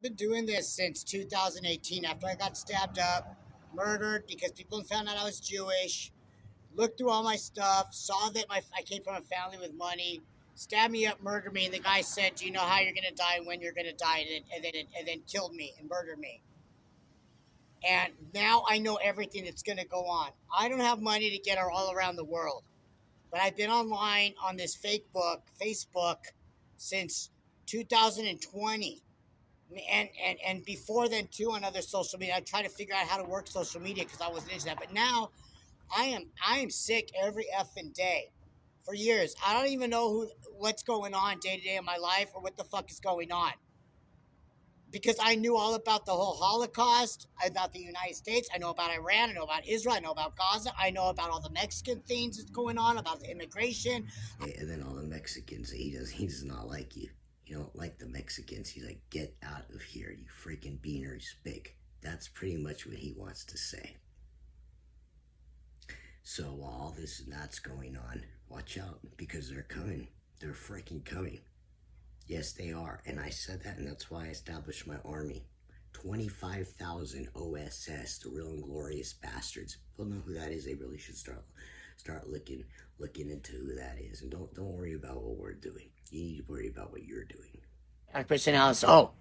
Been doing this since 2018 after I got stabbed up, murdered because people found out I was Jewish, looked through all my stuff, saw that I came from a family with money, stabbed me up, murdered me, and the guy said, "Do you know how you're gonna die and when you're gonna die?" And then killed me and murdered me. And now I know everything that's gonna go on. I don't have money to get her all around the world, but I've been online on this Facebook, since 2020. And before then too, on other social media. I tried to figure out how to work social media because I wasn't into that. But now I am sick every effing day. For years, I don't even know what's going on day to day in my life or what the fuck is going on, because I knew all about the whole Holocaust, about the United States. I know about Iran. I know about Israel. I know about Gaza. I know about all the Mexican things that's going on, about the immigration. And then all the Mexicans, he does not like you. You don't like the Mexicans. He's like, get out of here, you freaking beaner spick. That's pretty much what he wants to say. So while all this and that's going on, watch out, because they're coming. They're freaking coming. Yes, they are. And I said that, and that's why I established my army. 25,000 OSS, the real and glorious bastards. People know who that is. They really should start looking into who that is. And don't worry about what we're doing. You need to worry about what you're doing. Oh,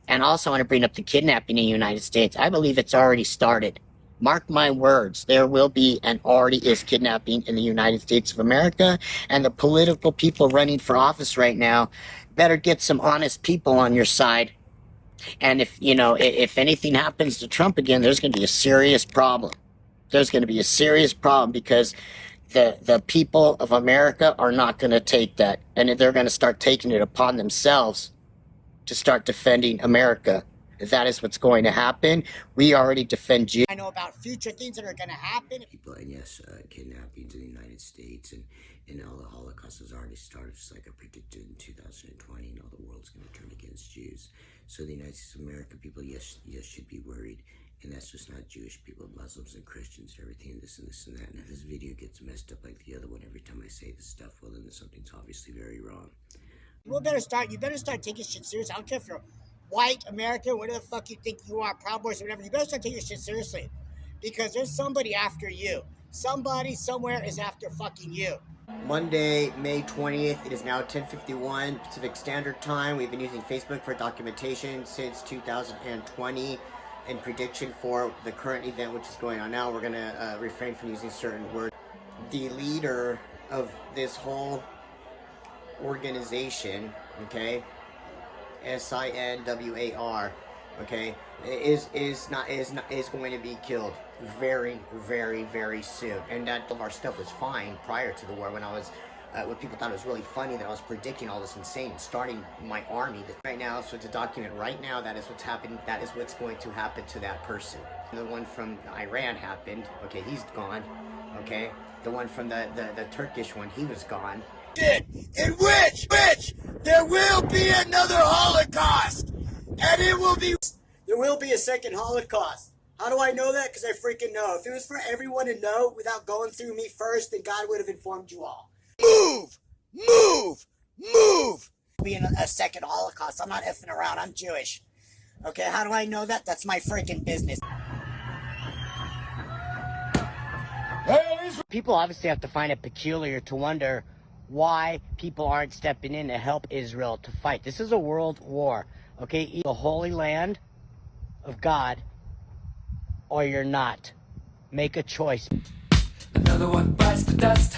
and also I want to bring up the kidnapping in the United States. I believe it's already started. Mark my words, there will be and already is kidnapping in the United States of America, and the political people running for office right now better get some honest people on your side. And if anything happens to Trump again, there's going to be a serious problem. There's going to be a serious problem because the people of America are not going to take that, and they're going to start taking it upon themselves to start defending America. That is what's going to happen. We already defend you. I know about future things that are going to happen. People, and yes, kidnappings in the United States and all the Holocaust has already started, just like I predicted in 2020, and all the world's going to turn against Jews. So the United States of America people, yes, should be worried. And that's just not Jewish people, Muslims and Christians, everything, this and this and that. And if this video gets messed up like the other one every time I say this stuff, well, then something's obviously very wrong. You better start taking shit serious. I don't care if you're white, American, whatever the fuck you think you are, Proud Boys or whatever. You better start taking your shit seriously, because there's somebody after you. Somebody somewhere is after fucking you. Monday, May 20th. It is now 10:51 Pacific Standard Time. We've been using Facebook for documentation since 2020 and prediction for the current event, which is going on now. We're going to refrain from using certain words. The leader of this whole organization, okay, SINWAR, okay, is going to be killed very, very, very soon. And that all of our stuff was fine prior to the war, when when people thought it was really funny that I was predicting all this insane, starting my army right now. So to document right now, that is what's happened. That is what's going to happen to that person. The one from Iran happened. Okay, he's gone. Okay, the one from the Turkish one, he was gone. In which there will be another Holocaust, and there will be a second Holocaust. How do I know that? Because I freaking know. If it was for everyone to know without going through me first, then God would have informed you all. Move! Be a second Holocaust. I'm not effing around. I'm Jewish. Okay, how do I know that? That's my freaking business. People obviously have to find it peculiar to wonder why people aren't stepping in to help Israel to fight. This is a world war, okay? The Holy Land of God, or you're not. Make a choice. Another one bites the dust.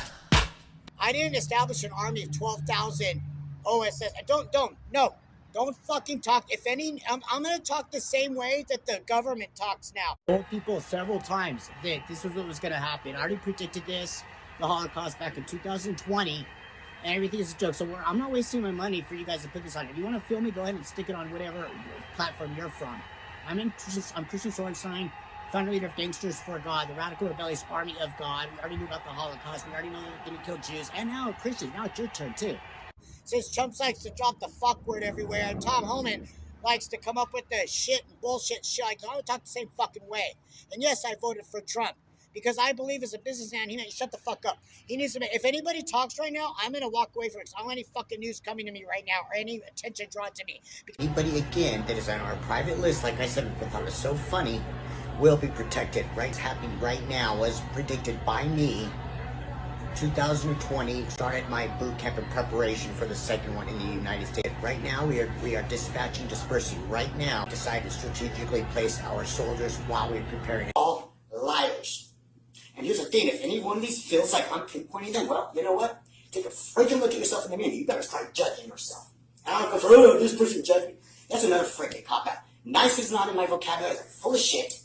I didn't establish an army of 12,000 OSS. Don't fucking talk. If any, I'm going to talk the same way that the government talks now. I told people several times that this was what was going to happen. I already predicted this, the Holocaust, back in 2020, and everything is a joke. So I'm not wasting my money for you guys to put this on. If you want to film me, go ahead and stick it on whatever platform you're from. I'm Christian Saurin-stein, founder leader of Gangsters for God, the radical rebellious army of God. We already knew about the Holocaust. We already know that they're going to kill Jews. And now Christians. Now it's your turn, too. Since Trump likes to drop the fuck word everywhere, and Tom Homan likes to come up with the shit and bullshit shit, I'm going to talk the same fucking way. And yes, I voted for Trump. because I believe as a businessman, he needs to shut the fuck up. He needs to. If anybody talks right now, I'm gonna walk away from it. I don't want any fucking news coming to me right now or any attention drawn to me. Anybody again that is on our private list, like I said, I thought it was so funny, will be protected. Right, it's happening right now, was predicted by me. 2020 started my boot camp in preparation for the second one in the United States. Right now, we are dispatching, dispersing. Right now, decided to strategically place our soldiers while we're preparing. All liars. And here's the thing: if any one of these feels like I'm pinpointing them, well, you know what? Take a freaking look at yourself in the mirror. You better start judging yourself. I don't go for, oh, this person judged me. That's another freaking cop out. Nice is not in my vocabulary. It's full of shit.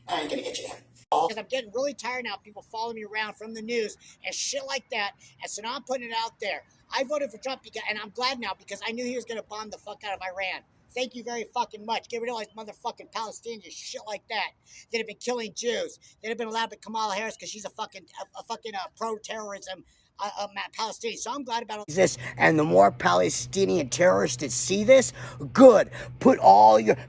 I ain't gonna get you to heaven. Because I'm getting really tired now of people following me around from the news and shit like that. And so now I'm putting it out there. I voted for Trump, and I'm glad now because I knew he was going to bomb the fuck out of Iran. Thank you very fucking much. Get rid of all these motherfucking Palestinians, shit like that have been killing Jews. That have been allowed to Kamala Harris because she's a fucking pro-terrorism Palestinian. So I'm glad about all this. And the more Palestinian terrorists that see this, good.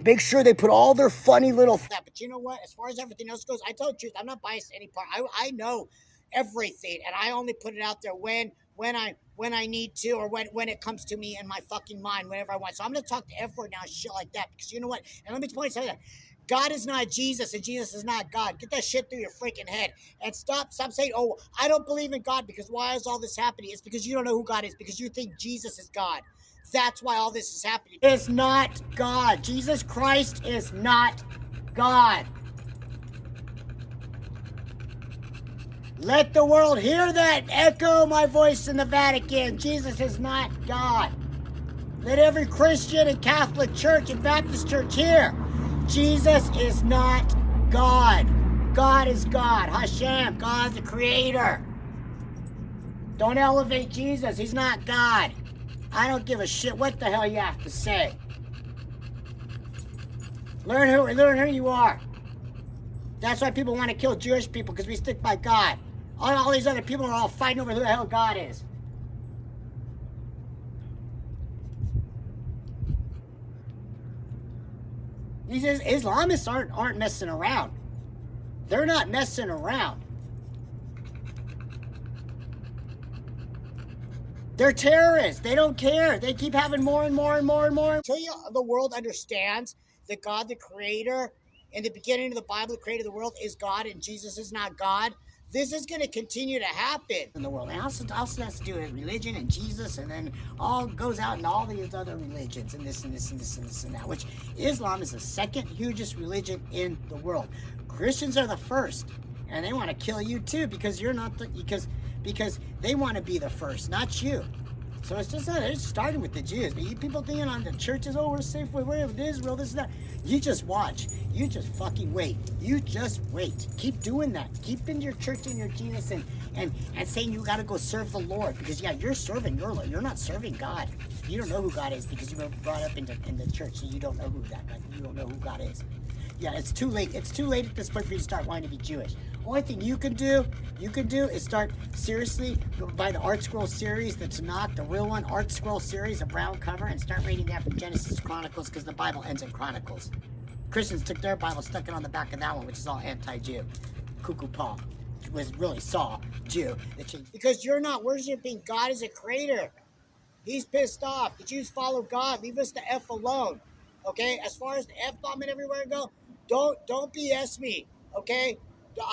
Make sure they put all their funny little. But you know what? As far as everything else goes, I tell the truth. I'm not biased to any part. I know everything, and I only put it out there when I need to, or when it comes to me in my fucking mind, whenever I want. So I'm gonna talk to F-word now, shit like that, because you know what? And let me point something out. God is not Jesus, and Jesus is not God. Get that shit through your freaking head. And stop saying, oh, I don't believe in God, because why is all this happening? It's because you don't know who God is, because you think Jesus is God. That's why all this is happening. It's not God. Jesus Christ is not God. Let the world hear that. Echo my voice in the Vatican. Jesus is not God. Let every Christian and Catholic church and Baptist church hear. Jesus is not God. God is God. Hashem. God's the creator. Don't elevate Jesus. He's not God. I don't give a shit what the hell you have to say. Learn who you are. That's why people want to kill Jewish people, because we stick by God. All these other people are all fighting over who the hell God is. These Islamists aren't messing around. They're not messing around. They're terrorists. They don't care. They keep having more and more and more and more. Until the world understands that God, the creator, in the beginning of the Bible, the creator of the world is God and Jesus is not God, this is going to continue to happen in the world. And also has to do with religion and Jesus, and then all goes out in all these other religions and this and this and this and this and that, which Islam is the second hugest religion in the world. Christians are the first, and they want to kill you too, because you're not because they want to be the first, not you. So it's just not, it's starting with the Jews. But you people thinking on the churches, oh, we're safe with Israel, this and that. You just watch. You just fucking wait. You just wait. Keep doing that. Keep in your church and your Jesus and saying you got to go serve the Lord. Because, yeah, you're serving your Lord. You're not serving God. You don't know who God is because you were brought up in the church, so you don't know you don't know who God is. Yeah, it's too late. It's too late at this point for you to start wanting to be Jewish. Only thing you can do is start seriously buy the Art Scroll series, the Tanakh, the real one, Art Scroll series, a brown cover, and start reading that from Genesis Chronicles, because the Bible ends in Chronicles. Christians took their Bible, stuck it on the back of that one, which is all anti-Jew. Cuckoo Paul was really saw Jew. Because you're not worshiping God as a creator. He's pissed off. The Jews follow God. Leave us the F alone. Okay? As far as the F-bomb and everywhere go, don't BS me. Okay?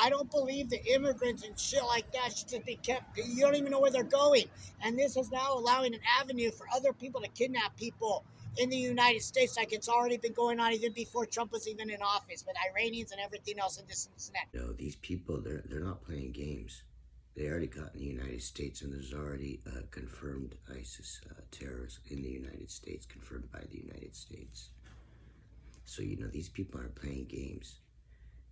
I don't believe the immigrants and shit like that should just be kept. You don't even know where they're going. And this is now allowing an avenue for other people to kidnap people in the United States, like it's already been going on even before Trump was even in office, with Iranians and everything else and this and that. No, these people, they're not playing games. They already got in the United States, and there's already confirmed ISIS terrorists in the United States, confirmed by the United States. So, these people aren't playing games.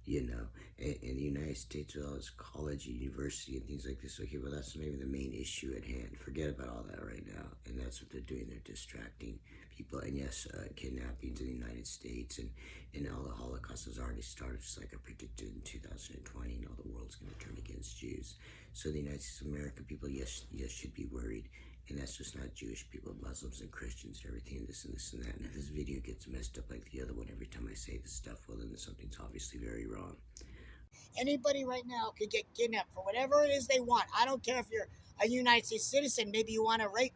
In the United States, with all this college, university, and things like this, okay, well, that's maybe the main issue at hand. Forget about all that right now. And that's what they're doing. They're distracting people. And yes, kidnappings in the United States and all the Holocaust has already started, just like I predicted in 2020. The world's going to turn against Jews. So the United States of America people, yes, should be worried. And that's just not Jewish people, Muslims and Christians, everything, and this and this and that. And if this video gets messed up like the other one every time I say this stuff, well, then something's obviously very wrong. Anybody right now could get kidnapped for whatever it is they want. I don't care if you're a United States citizen. Maybe you want to rape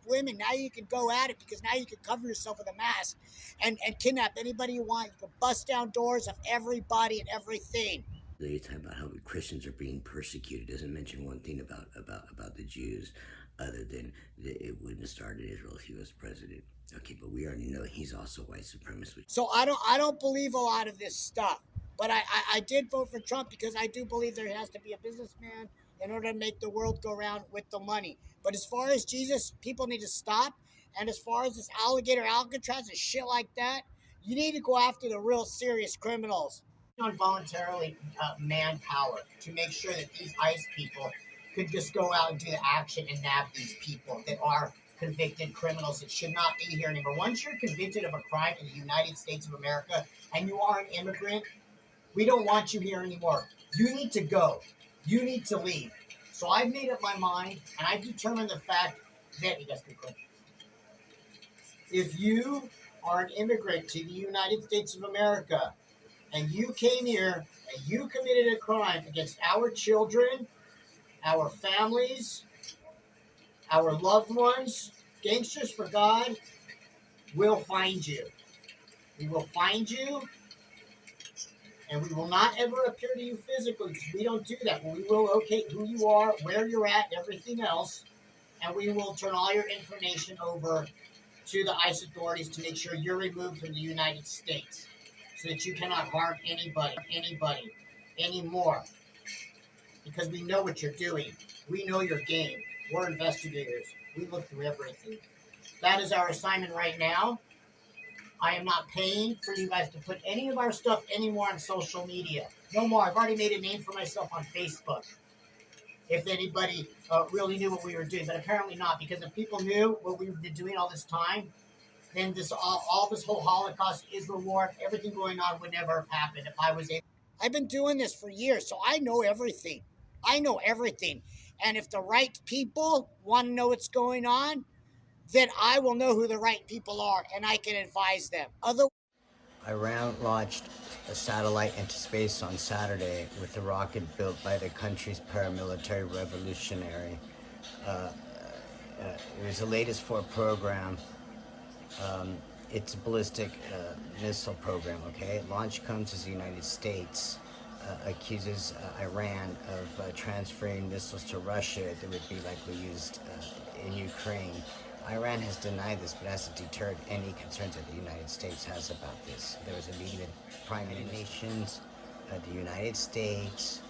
women. Now you can go at it because now you can cover yourself with a mask and kidnap anybody you want. You can bust down doors of everybody and everything. You talk about how Christians are being persecuted. Doesn't mention one thing about the Jews, other than it wouldn't have started Israel if he was president. Okay, but we already know he's also white supremacist. So I don't believe a lot of this stuff. But I did vote for Trump because I do believe there has to be a businessman in order to make the world go round with the money. But as far as Jesus, people need to stop. And as far as this alligator Alcatraz and shit like that, you need to go after the real serious criminals. Involuntarily manpower to make sure that these ICE people could just go out and do the action and nab these people that are convicted criminals that should not be here anymore. Once you're convicted of a crime in the United States of America and you are an immigrant, we don't want you here anymore. You need to go. You need to leave. So I've made up my mind, and I've determined the fact that, you guys can click. If you are an immigrant to the United States of America, and you came here, and you committed a crime against our children, our families, our loved ones, Gangsters for God will find you. We will find you. And we will not ever appear to you physically because we don't do that. We will locate who you are, where you're at, everything else. And we will turn all your information over to the ICE authorities to make sure you're removed from the United States so that you cannot harm anybody anymore. Because we know what you're doing. We know your game. We're investigators. We look through everything. That is our assignment right now. I am not paying for you guys to put any of our stuff anymore on social media. No more. I've already made a name for myself on Facebook. If anybody really knew what we were doing, but apparently not, because if people knew what we've been doing all this time, then this all this whole Holocaust, Israel war, everything going on would never have happened if I was able. I've been doing this for years, so I know everything. I know everything. And if the right people want to know what's going on, then I will know who the right people are, and I can advise them. Iran launched a satellite into space on Saturday with a rocket built by the country's paramilitary revolutionary. It was the latest for a program. It's a ballistic missile program, okay? Launch comes as the United States accuses Iran of transferring missiles to Russia that would be likely used in Ukraine. Iran has denied this, but hasn't deterred any concerns that the United States has about this. There was a meeting with Prime Nations, the United States,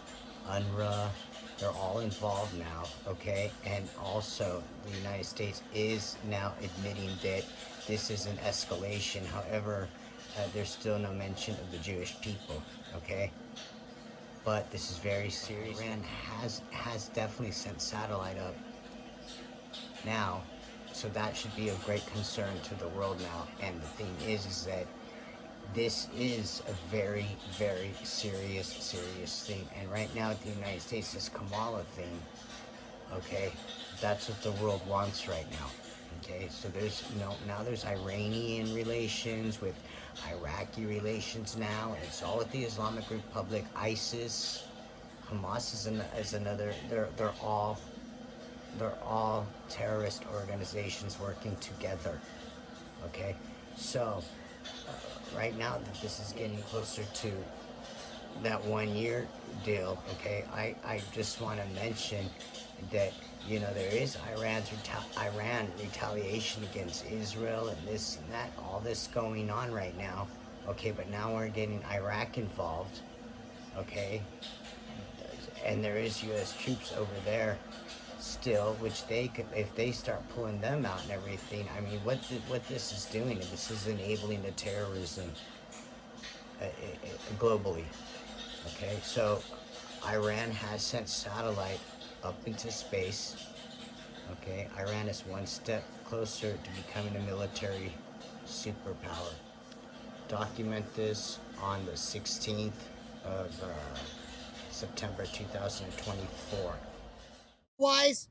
UNRWA. They're all involved now, okay? And also, the United States is now admitting that this is an escalation. However, there's still no mention of the Jewish people, okay? But this is very serious. Iran has definitely sent satellite up now. So that should be of great concern to the world now. And the thing is that this is a very, very serious thing. And right now at the United States, this Kamala thing, okay, that's what the world wants right now. Okay, so there's now there's Iranian relations with Iraqi relations now, and it's all with the Islamic Republic, ISIS, Hamas is another. They're all terrorist organizations working together, okay? So, right now that this is getting closer to that 1 year deal, okay, I just want to mention that, there is Iran retaliation against Israel and this and that, all this going on right now, okay, but now we're getting Iraq involved, okay? And there is U.S. troops over there still, which they could, if they start pulling them out and everything, I mean, what this is doing, this is enabling the terrorism globally. Okay, so Iran has sent satellite up into space. Okay, Iran is one step closer to becoming a military superpower. Document this on the 16th of September 2024. Otherwise,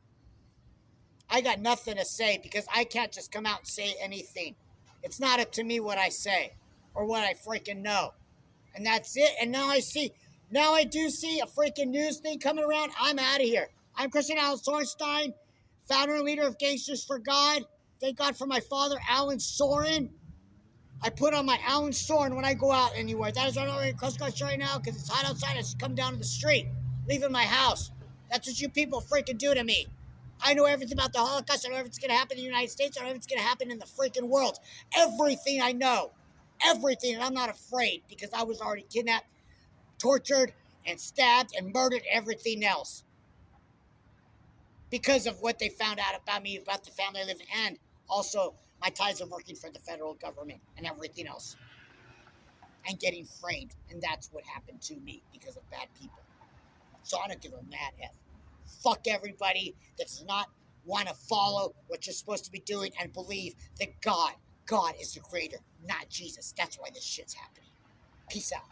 I got nothing to say because I can't just come out and say anything. It's not up to me what I say or what I freaking know. And that's it. And now I see Now I do see a freaking news thing coming around. I'm out of here. I'm Christian Alan Saurinstein, founder and leader of Gangsters for God. Thank God for my father, Alan Saurin. I put on my Alan Saurin when I go out anywhere. That is why I'm not wearing a Coast Guard shirt right now, because it's hot outside. I just come down to the street, leaving my house. That's what you people freaking do to me. I know everything about the Holocaust. I know everything's going to happen in the United States. I know everything's going to happen in the freaking world. Everything I know. Everything. And I'm not afraid, because I was already kidnapped, tortured, and stabbed, and murdered, everything else. Because of what they found out about me, about the family I live in, and also my ties of working for the federal government and everything else. And getting framed. And that's what happened to me because of bad people. So I don't give a mad F. Fuck everybody that does not want to follow what you're supposed to be doing and believe that God is the creator, not Jesus. That's why this shit's happening. Peace out.